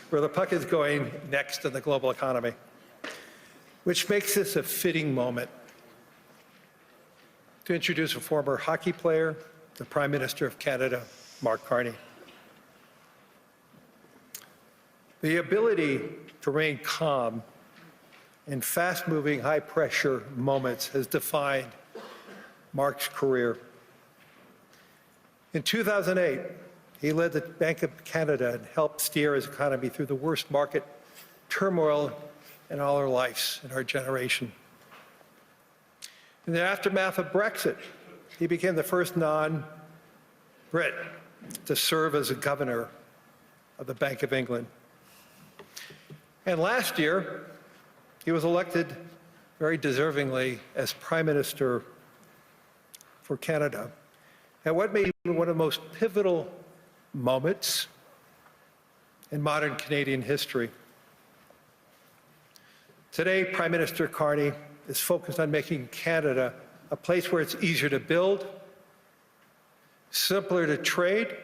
where the puck is going next in the global economy, which makes this a fitting moment to introduce a former hockey player, the Prime Minister of Canada, Mark Carney. The ability to remain calm in fast-moving, high-pressure moments has defined Mark's career. In 2008, he led the Bank of Canada and helped steer his economy through the worst market turmoil in all our lives, in our generation. In the aftermath of Brexit, he became the first non-Brit to serve as a governor of the Bank of England. And last year, he was elected very deservingly as Prime Minister for Canada at what may be one of the most pivotal moments in modern Canadian history. Today, Prime Minister Carney is focused on making Canada a place where it's easier to build, simpler to trade,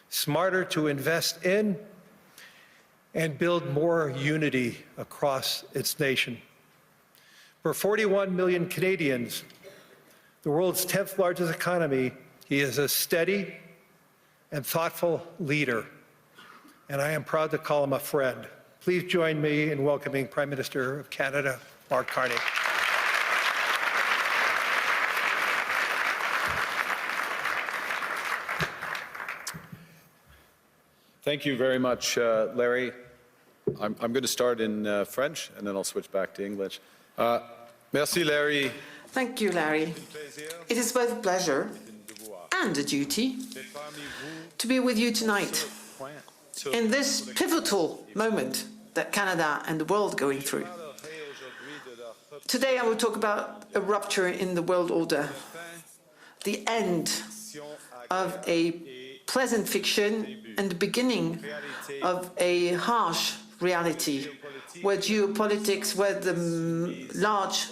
smarter to invest in, and build more unity across its nation. For 41 million Canadians, the world's 10th largest economy, he is a steady and thoughtful leader, and I am proud to call him a friend. Please join me in welcoming Prime Minister of Canada, Mark Carney. Thank you very much, Larry. I'm going to start in French, and then I'll switch back to English. Merci, Larry. Thank you, Larry. It is both a pleasure and a duty to be with you tonight in this pivotal moment that Canada and the world are going through. Today I will talk about a rupture in the world order, the end of a pleasant fiction and the beginning of a harsh reality, where geopolitics, where the large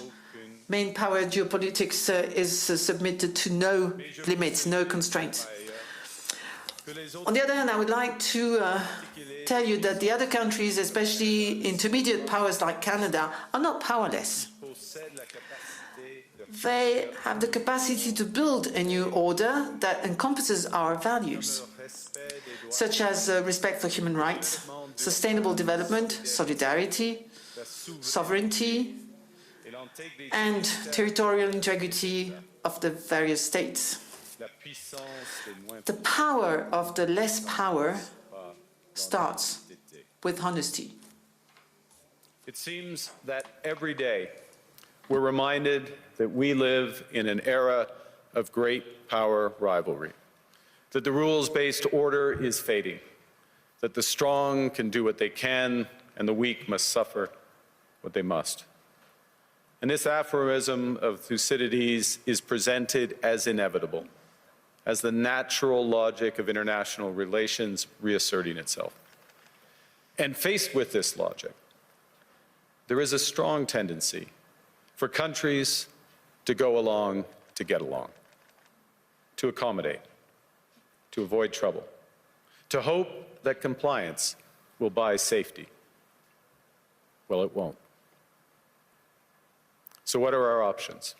main power geopolitics is submitted to no limits, no constraints. On the other hand, I would like to tell you that the other countries, especially intermediate powers like Canada, are not powerless. They have the capacity to build a new order that encompasses our values, such as respect for human rights, sustainable development, solidarity, sovereignty, and territorial integrity of the various states. The power of the less power starts with honesty. It seems that every day we're reminded that we live in an era of great power rivalry, that the rules-based order is fading, that the strong can do what they can and the weak must suffer what they must. And this aphorism of Thucydides is presented as inevitable, as the natural logic of international relations reasserting itself. And faced with this logic, there is a strong tendency for countries to go along to get along, to accommodate, to avoid trouble, to hope that compliance will buy safety. Well, it won't. So what are our options?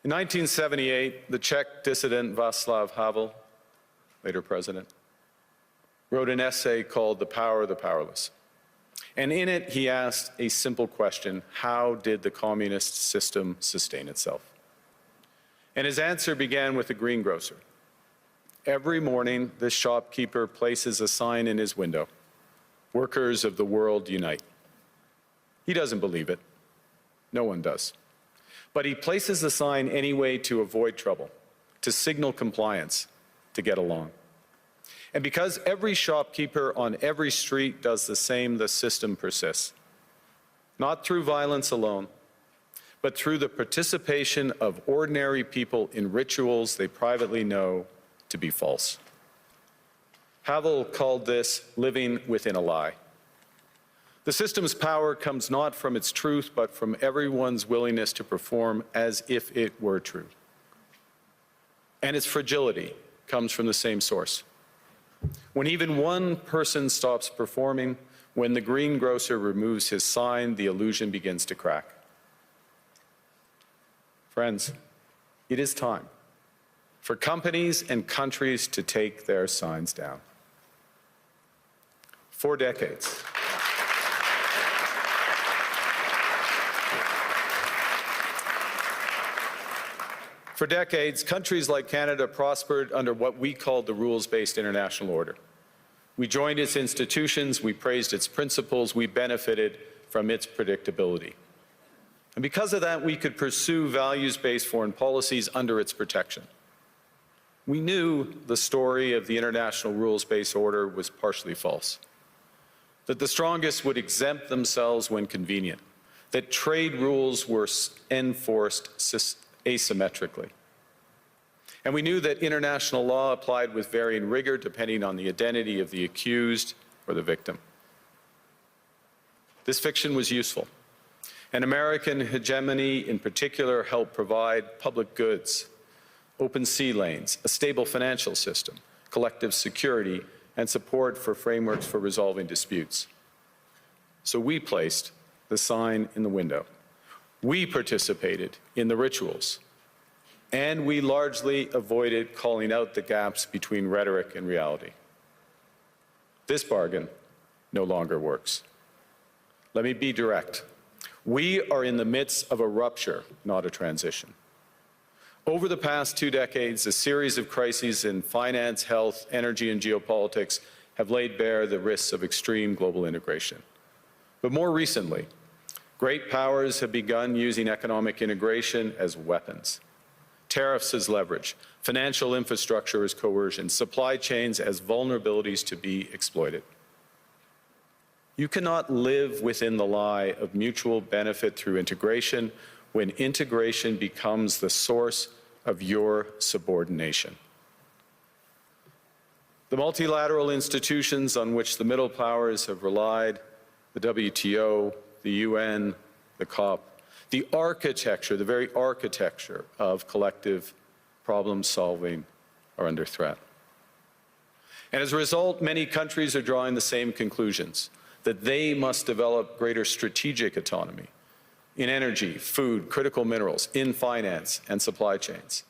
In 1978, the Czech dissident Václav Havel, later president, wrote an essay called The Power of the Powerless. And in it, he asked a simple question: how did the communist system sustain itself? And his answer began with a greengrocer. Every morning, this shopkeeper places a sign in his window: "Workers of the world unite." He doesn't believe it. No one does. But he places the sign anyway to avoid trouble, to signal compliance, to get along. And because every shopkeeper on every street does the same, the system persists. Not through violence alone, but through the participation of ordinary people in rituals they privately know to be false. Havel called this living within a lie. The system's power comes not from its truth, but from everyone's willingness to perform as if it were true. And its fragility comes from the same source, When even one person stops performing, when the greengrocer removes his sign, the illusion begins to crack. Friends, it is time for companies and countries to take their signs down. For decades, countries like Canada prospered under what we called the rules-based international order. We joined its institutions, we praised its principles, we benefited from its predictability. And because of that, we could pursue values-based foreign policies under its protection. We knew the story of the international rules-based order was partially false, that the strongest would exempt themselves when convenient, that trade rules were enforced asymmetrically. And we knew that international law applied with varying rigor depending on the identity of the accused or the victim. This fiction was useful, and American hegemony in particular helped provide public goods, open sea lanes, a stable financial system, collective security, and support for frameworks for resolving disputes. So we placed the sign in the window. We participated in the rituals, and we largely avoided calling out the gaps between rhetoric and reality. This bargain no longer works. Let me be direct. We are in the midst of a rupture, not a transition. Over the past 2 decades, a series of crises in finance, health, energy, and geopolitics have laid bare the risks of extreme global integration. But more recently, great powers have begun using economic integration as weapons. Tariffs as leverage, financial infrastructure as coercion, supply chains as vulnerabilities to be exploited. You cannot live within the lie of mutual benefit through integration when integration becomes the source of your subordination. The multilateral institutions on which the middle powers have relied, the WTO, the UN, the COP, the architecture, the very architecture of collective problem solving are under threat. And as a result, many countries are drawing the same conclusions, that they must develop greater strategic autonomy in energy, food, critical minerals, in finance and supply chains.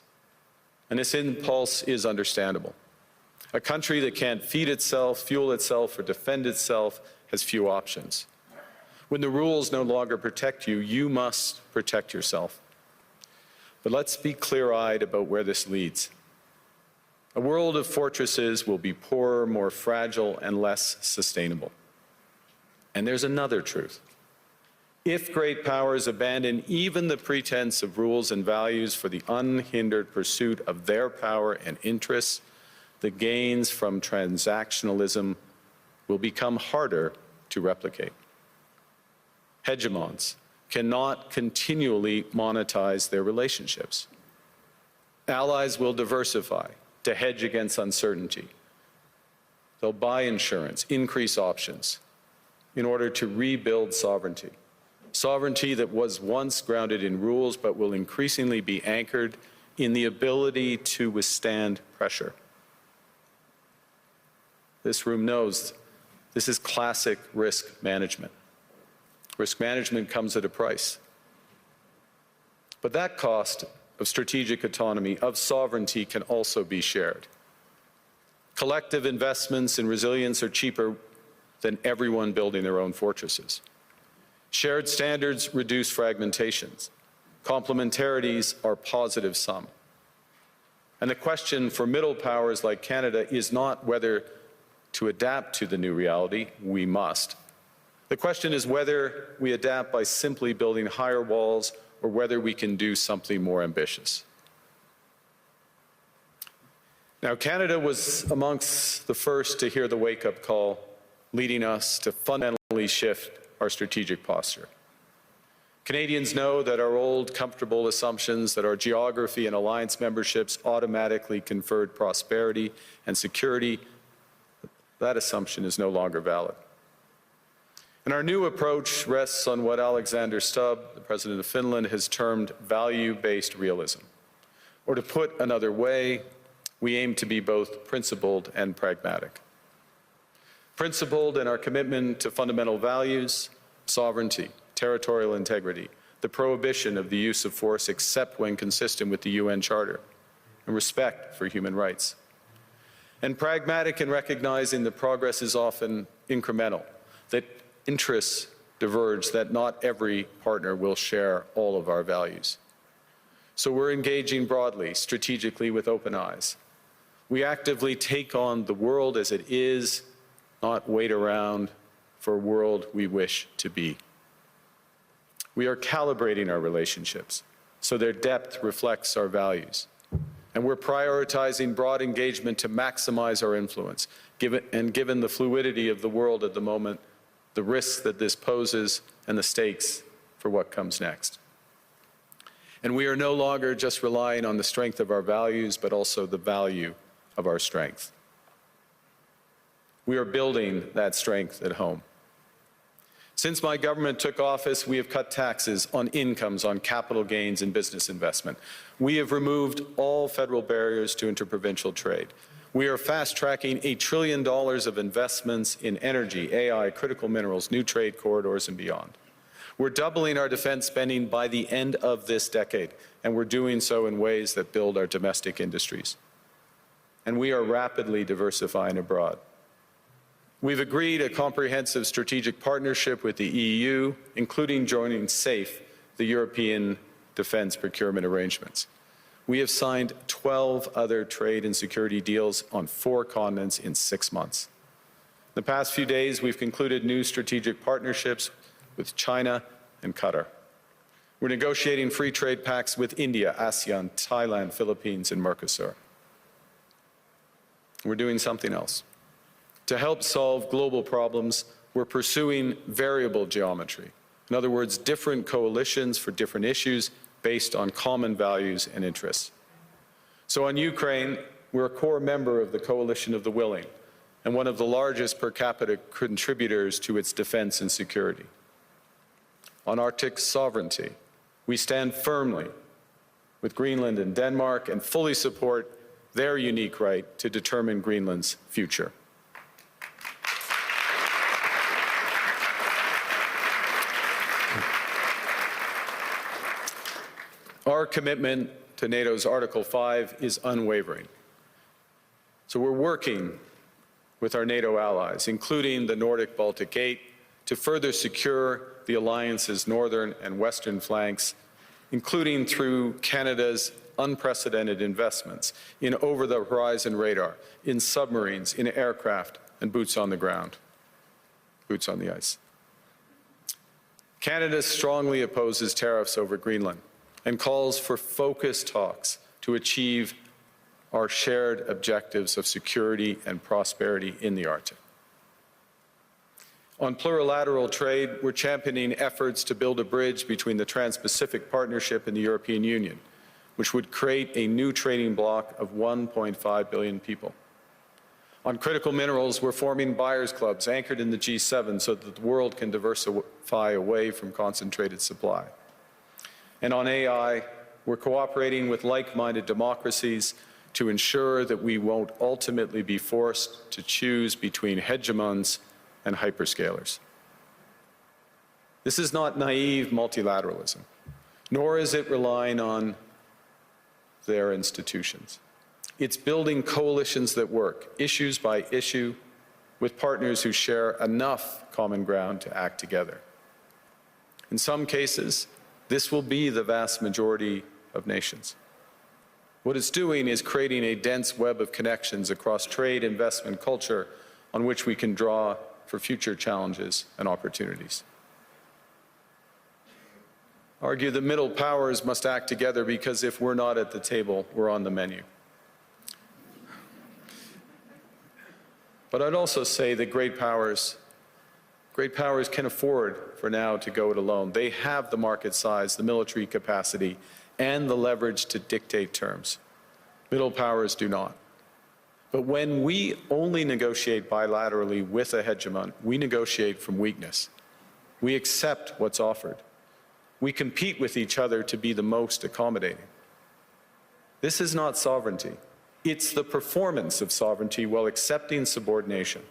And this impulse is understandable. A country that can't feed itself, fuel itself, or defend itself has few options. When the rules no longer protect you, you must protect yourself. But let's be clear-eyed about where this leads. A world of fortresses will be poorer, more fragile, and less sustainable. And there's another truth. If great powers abandon even the pretense of rules and values for the unhindered pursuit of their power and interests, the gains from transactionalism will become harder to replicate. Hegemons cannot continually monetize their relationships. Allies will diversify to hedge against uncertainty. They'll buy insurance, increase options in order to rebuild sovereignty. Sovereignty that was once grounded in rules but will increasingly be anchored in the ability to withstand pressure. This room knows this is classic risk management. Risk management comes at a price. But that cost of strategic autonomy, of sovereignty, can also be shared. Collective investments in resilience are cheaper than everyone building their own fortresses. Shared standards reduce fragmentations. Complementarities are positive sum. And the question for middle powers like Canada is not whether to adapt to the new reality. We must. The question is whether we adapt by simply building higher walls or whether we can do something more ambitious. Now, Canada was amongst the first to hear the wake-up call, leading us to fundamentally shift our strategic posture. Canadians know that our old comfortable assumptions that our geography and alliance memberships automatically conferred prosperity and security, that assumption is no longer valid. And our new approach rests on what Alexander Stubb, the President of Finland, has termed value-based realism. Or to put another way, we aim to be both principled and pragmatic. Principled in our commitment to fundamental values, sovereignty, territorial integrity, the prohibition of the use of force except when consistent with the UN Charter, and respect for human rights. And pragmatic in recognizing that progress is often incremental, that interests diverge, that not every partner will share all of our values. So we're engaging broadly, strategically, with open eyes. We actively take on the world as it is, not wait around for a world we wish to be. We are calibrating our relationships so their depth reflects our values. And we're prioritizing broad engagement to maximize our influence, given the fluidity of the world at the moment, the risks that this poses, and the stakes for what comes next. And we are no longer just relying on the strength of our values, but also the value of our strength. We are building that strength at home. Since my government took office, we have cut taxes on incomes, on capital gains and business investment. We have removed all federal barriers to interprovincial trade. We are fast-tracking $1 trillion of investments in energy, AI, critical minerals, new trade corridors, and beyond. We're doubling our defense spending by the end of this decade, and we're doing so in ways that build our domestic industries. And we are rapidly diversifying abroad. We've agreed a comprehensive strategic partnership with the EU, including joining SAFE, the European Defence Procurement Arrangements. We have signed 12 other trade and security deals on 4 continents in 6 months. In the past few days, we've concluded new strategic partnerships with China and Qatar. We're negotiating free trade pacts with India, ASEAN, Thailand, Philippines, and Mercosur. We're doing something else. To help solve global problems, we're pursuing variable geometry. In other words, different coalitions for different issues based on common values and interests. So on Ukraine, we're a core member of the Coalition of the Willing and one of the largest per capita contributors to its defense and security. On Arctic sovereignty, we stand firmly with Greenland and Denmark and fully support their unique right to determine Greenland's future. Our commitment to NATO's Article 5 is unwavering. So we're working with our NATO allies, including the Nordic-Baltic Gate, to further secure the alliance's northern and western flanks, including through Canada's unprecedented investments in over-the-horizon radar, in submarines, in aircraft, and boots on the ground, boots on the ice. Canada strongly opposes tariffs over Greenland and calls for focused talks to achieve our shared objectives of security and prosperity in the Arctic. On plurilateral trade, we're championing efforts to build a bridge between the Trans-Pacific Partnership and the European Union, which would create a new trading bloc of 1.5 billion people. On critical minerals, we're forming buyers' clubs anchored in the G7 so that the world can diversify away from concentrated supply. And on AI, we're cooperating with like-minded democracies to ensure that we won't ultimately be forced to choose between hegemons and hyperscalers. This is not naive multilateralism, nor is it relying on their institutions. It's building coalitions that work, issues by issue, with partners who share enough common ground to act together. In some cases, this will be the vast majority of nations. What it's doing is creating a dense web of connections across trade, investment, culture, on which we can draw for future challenges and opportunities. I argue that middle powers must act together because if we're not at the table, we're on the menu. But I'd also say that great powers can afford for now to go it alone. They have the market size, the military capacity, and the leverage to dictate terms. Middle powers do not. But when we only negotiate bilaterally with a hegemon, we negotiate from weakness. We accept what's offered. We compete with each other to be the most accommodating. This is not sovereignty. It's the performance of sovereignty while accepting subordination.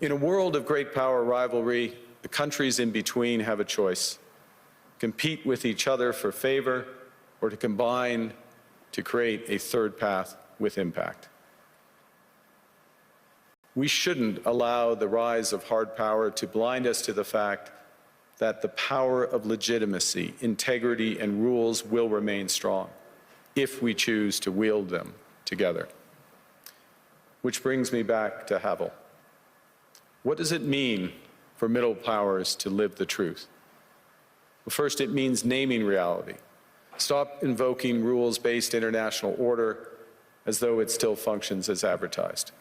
In a world of great power rivalry, the countries in between have a choice: compete with each other for favor, or to combine to create a third path with impact. We shouldn't allow the rise of hard power to blind us to the fact that the power of legitimacy, integrity, and rules will remain strong if we choose to wield them together. Which brings me back to Havel. What does it mean for middle powers to live the truth? Well, first, it means naming reality. Stop invoking rules-based international order as though it still functions as advertised.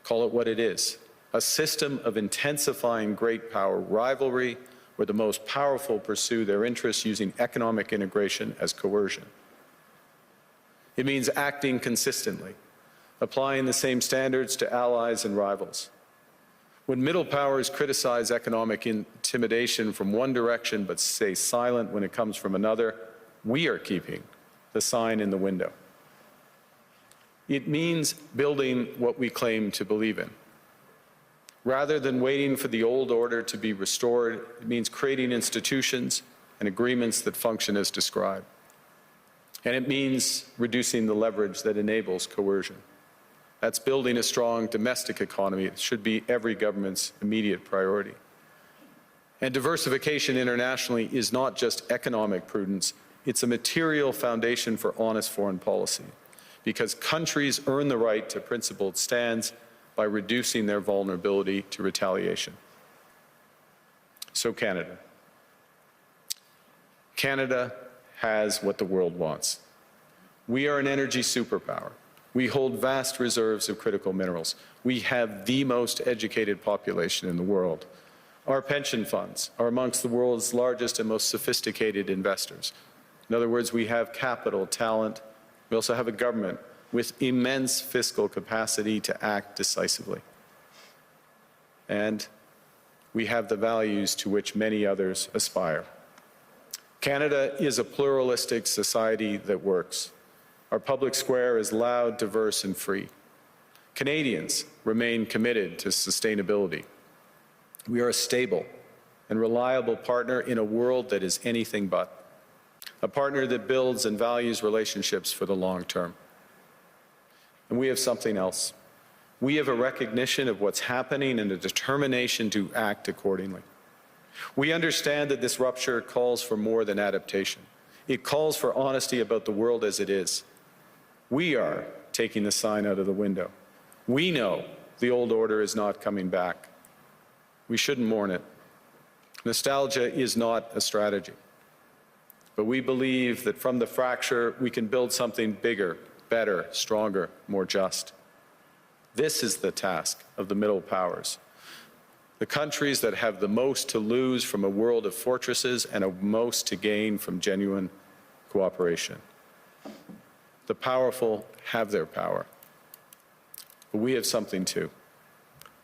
Call it what it is: a system of intensifying great power rivalry where the most powerful pursue their interests using economic integration as coercion. It means acting consistently, applying the same standards to allies and rivals. When middle powers criticize economic intimidation from one direction but stay silent when it comes from another, we are keeping the sign in the window. It means building what we claim to believe in. Rather than waiting for the old order to be restored, it means creating institutions and agreements that function as described. And it means reducing the leverage that enables coercion. That's building a strong domestic economy. It should be every government's immediate priority. And diversification internationally is not just economic prudence, it's a material foundation for honest foreign policy, because countries earn the right to principled stands by reducing their vulnerability to retaliation. So Canada. Canada has what the world wants. We are an energy superpower. We hold vast reserves of critical minerals. We have the most educated population in the world. Our pension funds are amongst the world's largest and most sophisticated investors. In other words, we have capital, talent. We also have a government with immense fiscal capacity to act decisively. And we have the values to which many others aspire. Canada is a pluralistic society that works. Our public square is loud, diverse, and free. Canadians remain committed to sustainability. We are a stable and reliable partner in a world that is anything but. A partner that builds and values relationships for the long term. And we have something else. We have a recognition of what's happening and a determination to act accordingly. We understand that this rupture calls for more than adaptation. It calls for honesty about the world as it is. We are taking the sign out of the window. We know the old order is not coming back. We shouldn't mourn it. Nostalgia is not a strategy. But we believe that from the fracture, we can build something bigger, better, stronger, more just. This is the task of the middle powers. The countries that have the most to lose from a world of fortresses and the most to gain from genuine cooperation. The powerful have their power. But we have something too.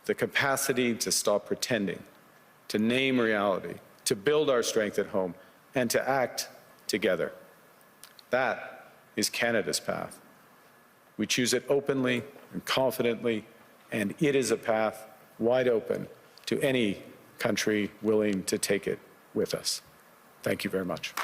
The capacity to stop pretending, to name reality, to build our strength at home, and to act together. That is Canada's path. We choose it openly and confidently, and it is a path wide open to any country willing to take it with us. Thank you very much.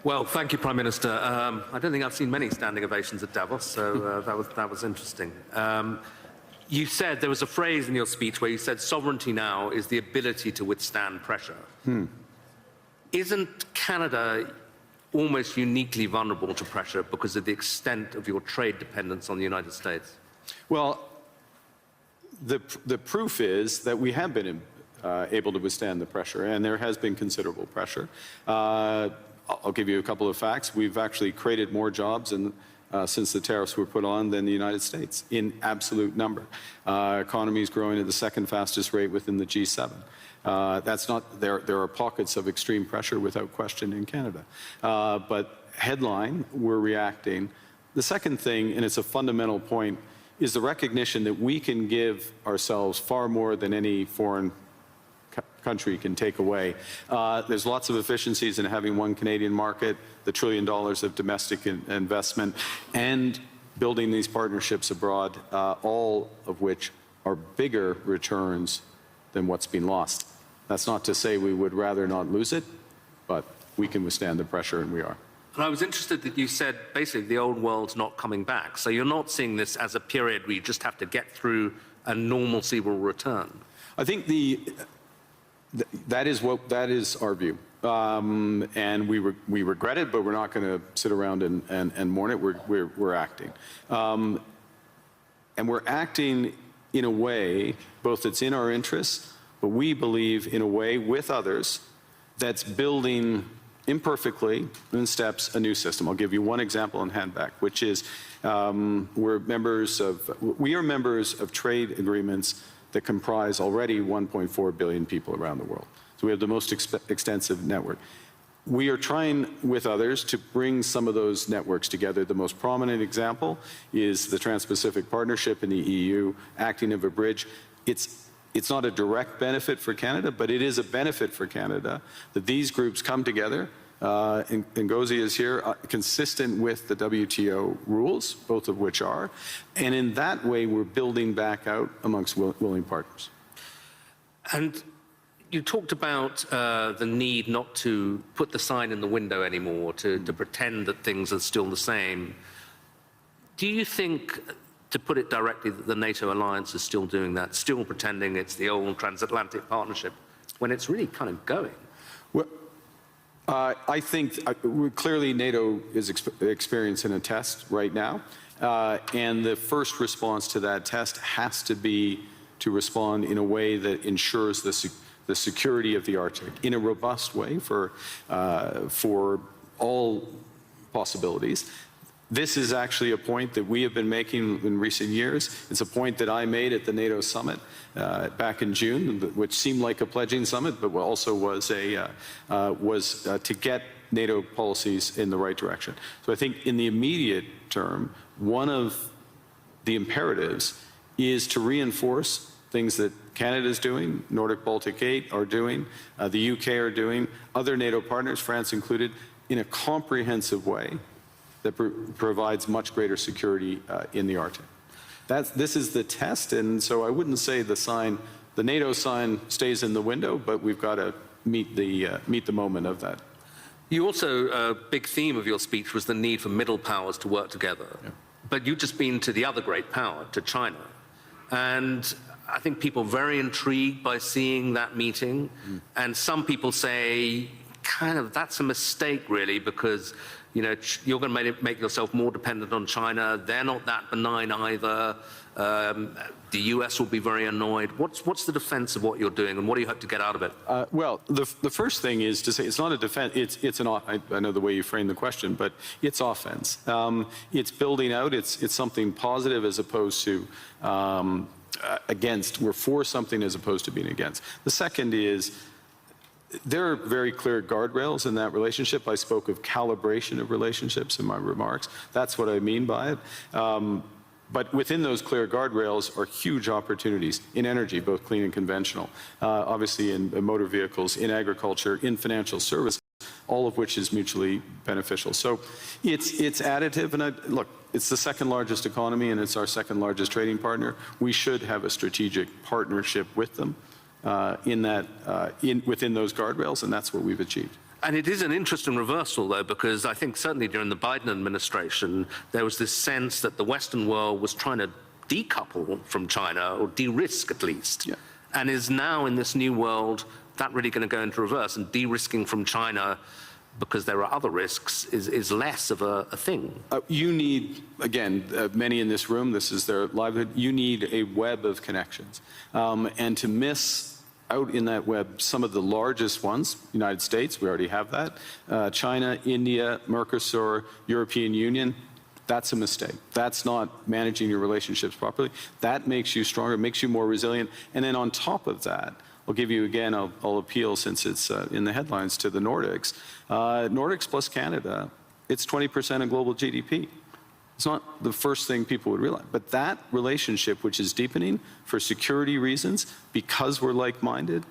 Well, thank you, Prime Minister. I don't think I've seen many standing ovations at Davos, so that was interesting. You said, there was a phrase in your speech where you said sovereignty now is the ability to withstand pressure. Isn't Canada almost uniquely vulnerable to pressure because of the extent of your trade dependence on the United States? Well, the proof is that we have been able to withstand the pressure, and there has been considerable pressure. I'll give you a couple of facts. We've actually created more jobs in since the tariffs were put on than the United States in absolute number. Economy is growing at the second fastest rate within the G7. That's not, there are pockets of extreme pressure without question in Canada. But headline, we're reacting. The second thing, and it's a fundamental point, is the recognition that we can give ourselves far more than any foreign country can take away. There's lots of efficiencies in having one Canadian market, the $1 trillion of domestic investment, and building these partnerships abroad, all of which are bigger returns than what's been lost. That's not to say we would rather not lose it, but we can withstand the pressure, and we are. And I was interested that you said basically the old world's not coming back. So you're not seeing this as a period where you just have to get through and normalcy will return. I think that is our view. And we regret it, but we're not going to sit around and mourn it. We're acting. And we're acting in a way, both that's in our interests, but we believe in a way with others that's building imperfectly in steps a new system. I'll give you one example and hand back, which is we are members of trade agreements that comprise already 1.4 billion people around the world. So we have the most extensive network. We are trying with others to bring some of those networks together. The most prominent example is the Trans-Pacific Partnership in the EU, acting as a bridge. It's not a direct benefit for Canada, but it is a benefit for Canada that these groups come together. Ngozi is here, consistent with the WTO rules, both of which are. And in that way, we're building back out amongst willing partners. And you talked about the need not to put the sign in the window anymore, to pretend that things are still the same. Do you think, to put it directly, that the NATO alliance is still doing that, still pretending it's the old transatlantic partnership, when it's really kind of going? Well, I think clearly NATO is experiencing a test right now, and the first response to that test has to be to respond in a way that ensures the security of the Arctic in a robust way for all possibilities. This is actually a point that we have been making in recent years. It's a point that I made at the NATO summit back in June, which seemed like a pledging summit, but also was to get NATO policies in the right direction. So I think in the immediate term, one of the imperatives is to reinforce things that Canada is doing, Nordic Baltic 8 are doing, the UK are doing, other NATO partners, France included, in a comprehensive way that provides much greater security in the Arctic. This is the test, and so I wouldn't say the NATO sign stays in the window, but we've got to meet the moment of that. You also, a big theme of your speech was the need for middle powers to work together. Yeah. But you've just been to the other great power, to China. And I think people are very intrigued by seeing that meeting. And some people say, kind of, that's a mistake, really, because you're going to make yourself more dependent on China. They're not that benign either. The US will be very annoyed. What's the defense of what you're doing, and what do you hope to get out of it? Well, the first thing is to say it's not a defense. I know the way you frame the question, but it's offense. It's building out. It's something positive as opposed to against. We're for something as opposed to being against. The second is, there are very clear guardrails in that relationship. I spoke of calibration of relationships in my remarks. That's what I mean by it. But within those clear guardrails are huge opportunities in energy, both clean and conventional, obviously in motor vehicles, in agriculture, in financial services, all of which is mutually beneficial. So it's additive, and look, it's the second largest economy and it's our second largest trading partner. We should have a strategic partnership with them. Within those guardrails, and that's what we've achieved. And it is an interesting reversal, though, because I think certainly during the Biden administration, there was this sense that the Western world was trying to decouple from China, or de-risk at least, yeah. And is now in this new world, that really going to go into reverse, and de-risking from China, because there are other risks, is less of a thing. You need, again, many in this room, this is their livelihood, you need a web of connections. And to miss out in that web some of the largest ones, United States, we already have that, China, India, Mercosur, European Union, That's a mistake. That's not managing your relationships properly. That makes you stronger, makes you more resilient. And then on top of that, I'll give you again, I'll appeal since it's in the headlines to the Nordics. Nordics plus Canada, it's 20% of global GDP. It's not the first thing people would realize, but that relationship, which is deepening for security reasons, because we're like-minded,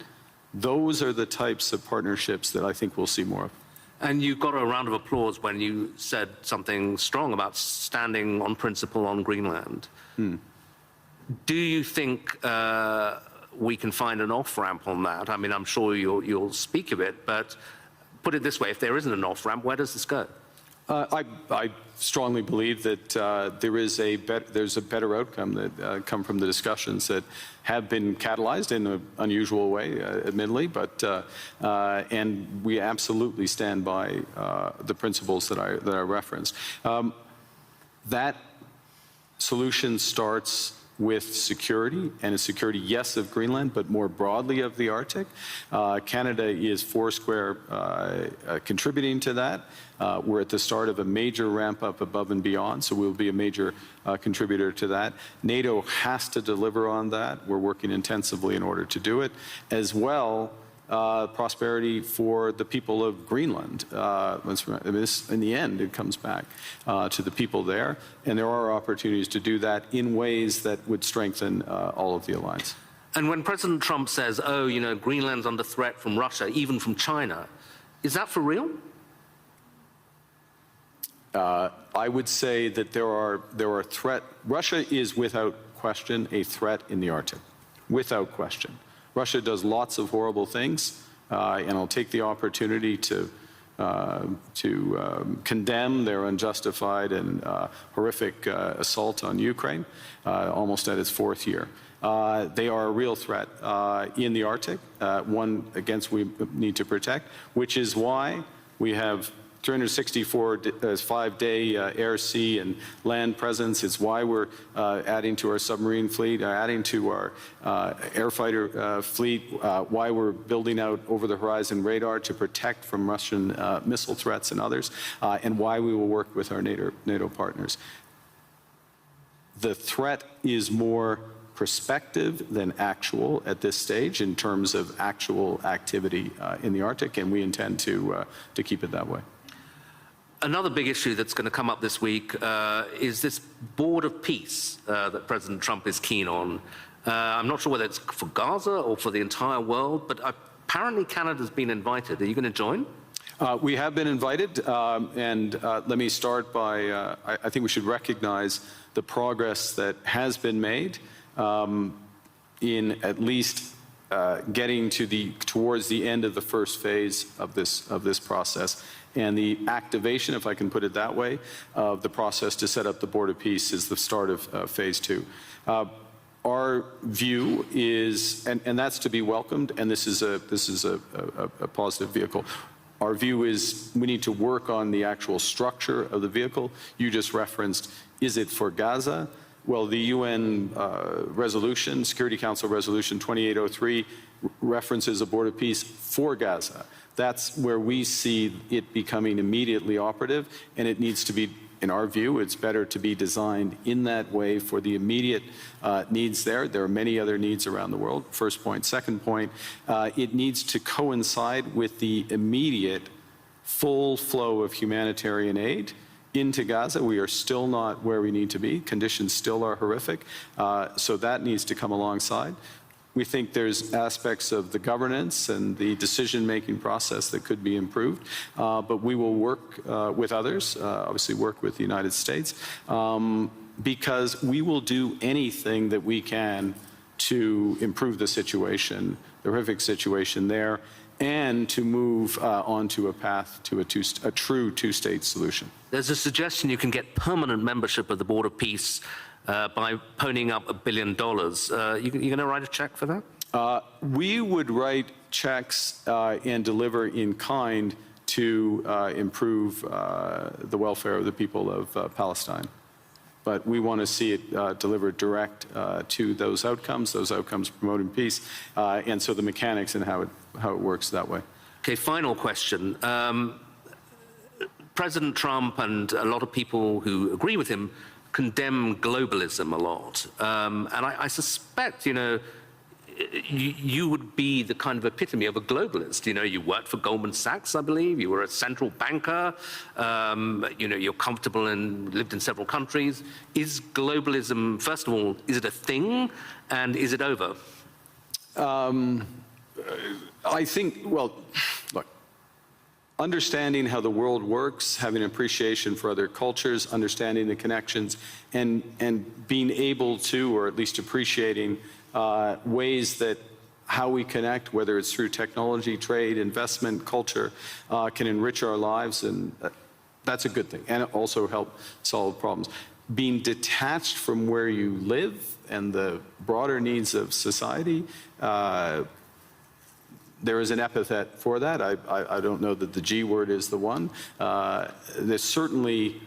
those are the types of partnerships that I think we'll see more of. And you got a round of applause when you said something strong about standing on principle on Greenland. Do you think we can find an off-ramp on that? I mean, I'm sure you'll speak of it, but put it this way, if there isn't an off-ramp, where does this go? I strongly believe that there's a better outcome that come from the discussions that have been catalyzed in an unusual way, admittedly, but and we absolutely stand by the principles that I referenced. That solution starts with security, and a security, yes, of Greenland, but more broadly of the Arctic. Canada is foursquare contributing to that. We're at the start of a major ramp up above and beyond, so we'll be a major contributor to that. NATO has to deliver on that. We're working intensively in order to do it. As well, prosperity for the people of Greenland. In the end, it comes back to the people there, and there are opportunities to do that in ways that would strengthen all of the alliance. And when President Trump says, oh, you know, Greenland's under threat from Russia, even from China, is that for real? I would say that there are threats. Russia is without question a threat in the Arctic, without question. Russia does lots of horrible things, and I'll take the opportunity to condemn their unjustified and horrific assault on Ukraine, almost at its fourth year. They are a real threat in the Arctic, one against we need to protect, which is why we have 364 5-day air, sea, and land presence. It's why we're adding to our submarine fleet, adding to our air fighter fleet, why we're building out over-the-horizon radar to protect from Russian missile threats and others, and why we will work with our NATO partners. The threat is more prospective than actual at this stage in terms of actual activity in the Arctic, and we intend to keep it that way. Another big issue that's going to come up this week is this board of peace that President Trump is keen on. I'm not sure whether it's for Gaza or for the entire world, but apparently Canada's been invited. Are you going to join? We have been invited, and let me start by, I think we should recognize the progress that has been made in at least getting towards the end of the first phase of this process. And the activation, if I can put it that way, of the process to set up the Board of Peace is the start of phase 2. Our view is, and that's to be welcomed, and this is a positive vehicle. Our view is we need to work on the actual structure of the vehicle. You just referenced, is it for Gaza? Well, the UN resolution, Security Council Resolution 2803, references a Board of Peace for Gaza. That's where we see it becoming immediately operative, and it needs to be, in our view, it's better to be designed in that way for the immediate needs there. There are many other needs around the world, first point. Second point, it needs to coincide with the immediate full flow of humanitarian aid into Gaza. We are still not where we need to be. Conditions still are horrific, so that needs to come alongside. We think there's aspects of the governance and the decision-making process that could be improved, but we will work with others, obviously work with the United States, because we will do anything that we can to improve the situation, the horrific situation there, and to move onto a path to a true two-state solution. There's a suggestion you can get permanent membership of the Board of Peace by ponying up $1 billion. You going to write a check for that? We would write checks and deliver in kind to improve the welfare of the people of Palestine. But we want to see it delivered direct to those outcomes promoting peace, and so the mechanics and how it works that way. Okay, final question. President Trump and a lot of people who agree with him condemn globalism a lot. And I suspect, you would be the kind of epitome of a globalist. You worked for Goldman Sachs, I believe. You were a central banker. You're comfortable and lived in several countries. Is globalism, first of all, is it a thing, and is it over? I think, well, look, understanding how the world works, having an appreciation for other cultures, understanding the connections, and being able to, or at least appreciating ways that how we connect, whether it's through technology, trade, investment, culture, can enrich our lives, and that's a good thing, and also help solve problems. Being detached from where you live and the broader needs of society, there is an epithet for that. I don't know that the G word is the one. There's certainly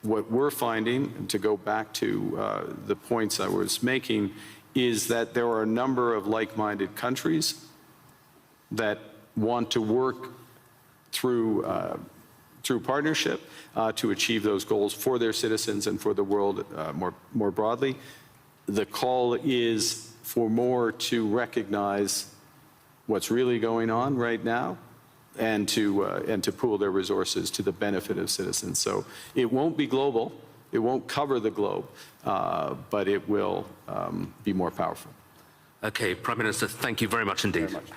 what we're finding, and to go back to the points I was making, is that there are a number of like-minded countries that want to work through partnership to achieve those goals for their citizens and for the world more broadly. The call is for more to recognize what's really going on right now, and to pool their resources to the benefit of citizens. So it won't be global, it won't cover the globe, but it will be more powerful. Okay, Prime Minister, thank you very much indeed. Very much.